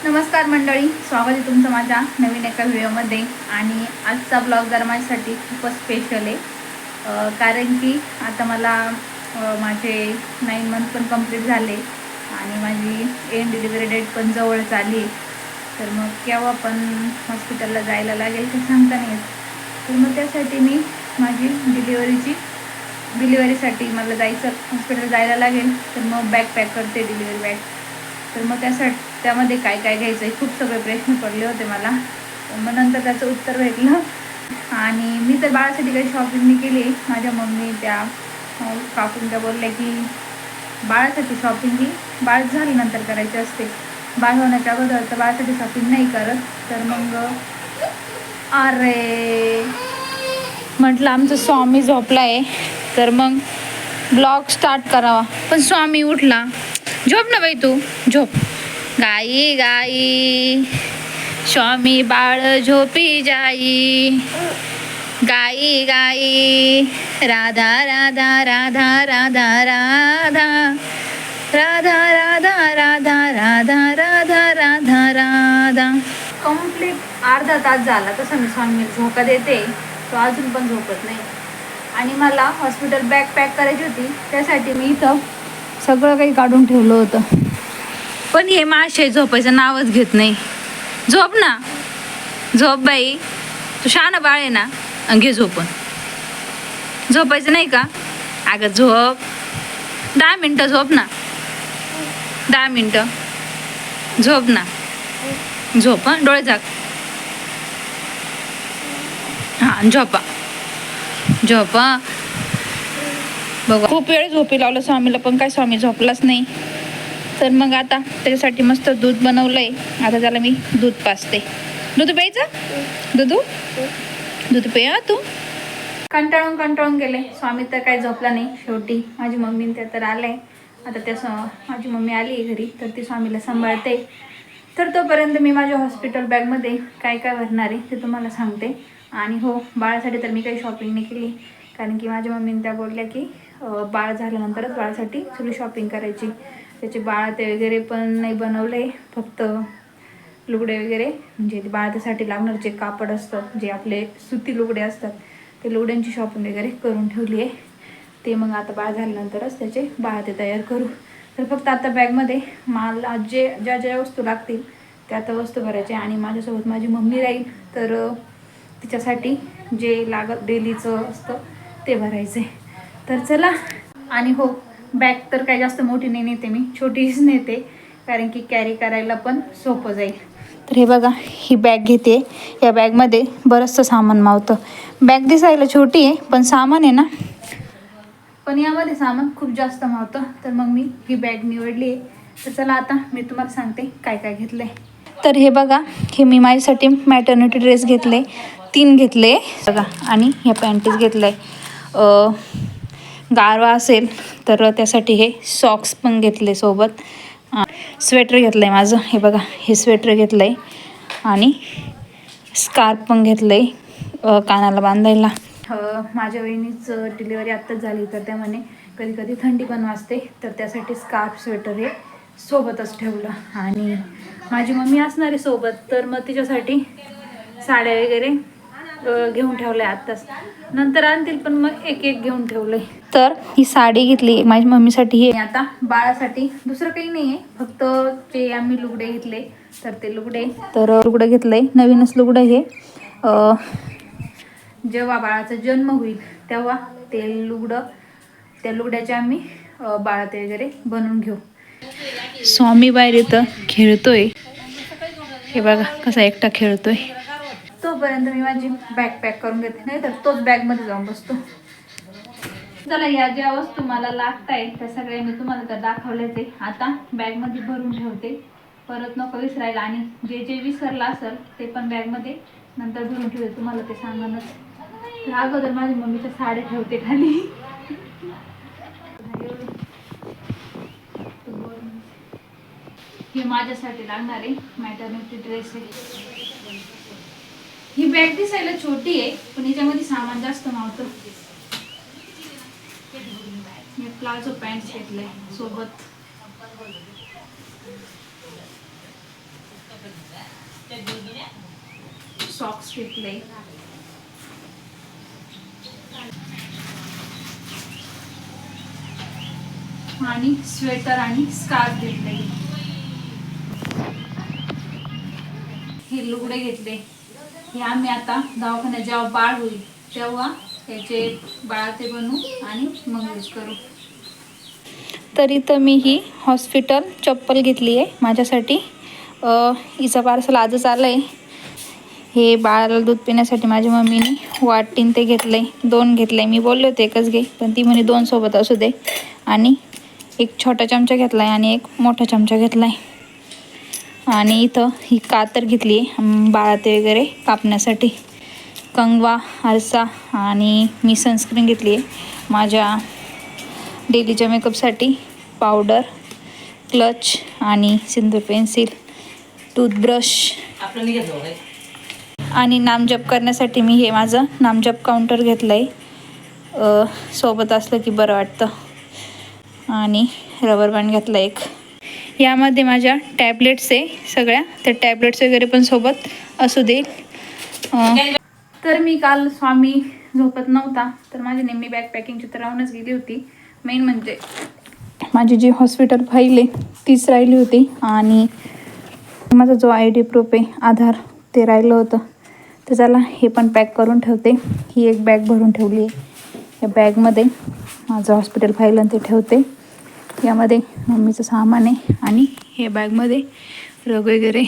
नमस्कार मंडळी, स्वागत आहे तुमचं माझ्या नवीन एका व्हिडिओमध्ये. आणि आजचा ब्लॉग जरा माझ्यासाठी खूपच स्पेशल आहे, कारण की आता मला माझे 9 मंथ पण कंप्लीट झाले आणि माझी एंड डिलिव्हरी डेट पण जवळच आली. तर मग केव्हा पण हॉस्पिटलला जायला लागेल ते सांगता नाही येत. तर मग त्यासाठी मी माझी डिलिव्हरीसाठी मला जायचं, हॉस्पिटल जायला लागेल. तर मग बॅग पॅक करते, डिलिव्हरी बॅग. तर मग त्यामध्ये काय काय घ्यायचं आहे, खूप सगळे प्रश्न पडले होते मला. मग नंतर त्याचं उत्तर भेटलं. आणि मी तर बाळासाठी काही शॉपिंग नाही केली. माझ्या मम्मी त्या काकून त्या बोलल्या की बाळासाठी शॉपिंग ही बाळ झाल्यानंतर करायची असते, बाळ होण्याच्या अगोदर तर बाळासाठी शॉपिंग नाही करत. तर मग अरे म्हटलं आमचं स्वामी झोपला आहे, तर मग ब्लॉग स्टार्ट करावा. पण स्वामी उठला. झोप ना बाई, तू झोप. गाई गाई स्वामी बाळ झोपी जाई, गाई गाई राधा राधा राधा राधा राधा राधा राधा राधा राधा राधा राधा राधा. कंप्लीट अर्धा तास झाला तसं मी स्वामी झोका देते, तो अजून पण झोपत नाही. आणि मला हॉस्पिटल बॅग पॅक करायची होती, त्यासाठी मी इथं सगळं काही काढून ठेवलं होतं. पण हे माशे झोपायचं नावच घेत नाही. झोप ना, झोप बाई, तू शहाणा बाळ आहे ना, घे झोपून. झोपायचं नाही का? अगं झोप, 10 मिनटं झोप ना, 10 मिनटं झोप ना. झोप, डोळे झाक. हां झोपा झोपा. बघा खूप वेळ झोपी लावलं स्वामीला, पण काय स्वामी झोपलाच नाही. तर मग आता त्याच्यासाठी मस्त दूध बनवलंय. आता त्याला मी दूध पाजते. दूध प्यायचं, दूध पे तू. कंटाळून गेले स्वामी, तर काय झोपला नाही. शेवटी माझी मम्मी त्या तर आले. आता माझी मम्मी आली घरी, तर ती स्वामीला सांभाळते. तर तोपर्यंत मी माझ्या हॉस्पिटल बॅगमध्ये काय काय भरणार आहे ते तुम्हाला सांगते. आणि हो, बाळासाठी तर मी काही शॉपिंग नाही केली, कारण की माझ्या मम्मीने त्या बोलल्या की बाळ झाल्यानंतरच बाळासाठी सगळी शॉपिंग करायची. त्याचे बाळ ते वगैरे पण नाही बनवले, फक्त लुगडे वगैरे, म्हणजे बाळासाठी लागणार जे कापड असतं, जे आपले सुती लुगडे असतात, ते लुगड्यांची शॉपिंग वगैरे करून ठेवली आहे. ते मग आता बाळ झाल्यानंतरच त्याचे बाळ ते तयार करू. तर फक्त आता बॅगमध्ये मला ज्या ज्या वस्तू लागतील त्या आता वस्तू भरायच्या. आणि माझ्यासोबत माझी मम्मी राहील, तर तिच्यासाठी जे लागत डेलीचं असतं ते भरायचं आहे. तर चला. आणि हो, बॅग तर काही जास्त मोठी नाही नेते मी, छोटीच नेते, कारण की कॅरी करायला पण सोपं जाईल. तर हे बघा, ही बॅग घेते. या बॅगमध्ये बरंचसं सामान मावतं. बॅग दिसायला छोटी आहे, पण सामान आहे ना, पण यामध्ये सामान खूप जास्त मावतं. तर मग मी ही बॅग निवडली आहे. तर चला आता मी तुम्हाला सांगते काय काय घेतलं आहे. तर हे बघा, हे मी माझ्यासाठी मॅटर्निटी ड्रेस घेतले, 3 घेतले बघा. आणि हे पॅन्टीज घेतलं आहे, गारवा असेल तर त्यासाठी हे सॉक्स पण घेतले सोबत. स्वेटर घेतलं आहे माझं, हे बघा, हे स्वेटर घेतलं आहे. आणि स्कार्फ पण घेतलं आहे कानाला बांधायला. माझ्या वहिनीच डिलिव्हरी आत्ताच झाली, तर त्यामुळे कधी कधी थंडी पण वाजते, तर त्यासाठी स्कार्फ स्वेटर हे सोबतच ठेवलं. आणि माझी मम्मी असणार आहे सोबत, तर मग तिच्यासाठी साड्या वगैरे घेऊन ठेवल्या आत्ताच, नंतर आणतील पण मग एक एक घेऊन ठेवलंय. तर ही साडी घेतली माझ्या मम्मीसाठी. हे आता बाळासाठी दुसरं काही नाही आहे, फक्त जे आम्ही लुगडे घेतले तर ते लुगडं घेतलंय, नवीनच लुगडं हे. जेव्हा बाळाचा जन्म होईल तेव्हा ते त्या लुगड्याचे आम्ही बाळात वगैरे बनवून घेऊ. स्वामी बाहेर इथं खेळतोय, हे बघा कसा एकटा खेळतोय. तोपर्यंत मी माझी बॅग पॅक करून घेते, नाही तर तोच बॅगमध्ये जाऊन बसतो. चला, या ज्या वस्तू मला लागत आहेत त्या सगळ्या मी तुम्हाला तर दाखवल्याच आहे. आता बॅगमध्ये भरून ठेवते, परत नको विसरायला. आणि जे जे विसरलं असेल ते पण बॅगमध्ये नंतर भरून ठेवते, तुम्हाला ते सांगणच. तर अगोदर माझी मम्मीच्या साड्या ठेवते खाली. हे माझ्यासाठी लागणार आहे मॅटर्निटी ड्रेस आहे. ही बॅग दिसायला छोटी आहे, पण याच्यामध्ये सामान जास्त मावतं. मी प्लाझो पॅन्ट घेतलंय सोबत. सॉक्स घेतले, आणि स्वेटर आणि स्कार्फ घेतले. हे लुगडे घेतले. हे आम्ही आता दवाखान्यात जेव्हा बाळ होईल तेव्हा त्याचे बाळाचे बनवू आणि मग यूज करू. तर इथं मी ही हॉस्पिटल चप्पल घेतली आहे माझ्यासाठी. हिचं पार्सल आजच आलं आहे. हे बाळाला दूध पिण्यासाठी माझ्या मम्मीने वाटीन ते घेतलं आहे. 2 घेतले. मी बोलले होते एकच घे, पण ती म्हणे 2 सोबत असू दे. आणि एक छोटा चमचा घेतला आहे आणि एक मोठा चमचा घेतला आहे. आणि इथं ही कातर घेतली आहे बाळाते वगैरे कापण्यासाठी. कंगवा, आरसा आणि मी सनस्क्रीन घेतली आहे माझ्या डेलीच्या मेकअपसाठी. पावडर, क्लच आणि सिंदूर पेन्सिल, टूथब्रश आणि नामजप करण्यासाठी मी हे माझं नामजप काउंटर घेतलं आहे. सोबत असलं की बरं वाटतं. आणि रबर बँड घेतला एक. यामध्ये माझ्या टॅबलेट्स आहे सगळ्या, त्या टॅबलेट्स वगैरे पण सोबत असू देईल. तर मी काल स्वामी झोपत नव्हता तर माझी नेहमी बॅग पॅकिंगची तर राहूनच गेली होती. मेन म्हणजे माझी जी हॉस्पिटल फाईल आहे तीच राहिली होती आणि माझा जो ID प्रूफ आहे आधार ते राहिलं होतं. तर चला हे पण पॅक करून ठेवते. ही एक बॅग भरून ठेवली आहे. या बॅगमध्ये माझं हॉस्पिटल फाईल आणि ते ठेवते. यामध्ये मम्मीचं सामान आहे आणि हे बॅगमध्ये रग वगैरे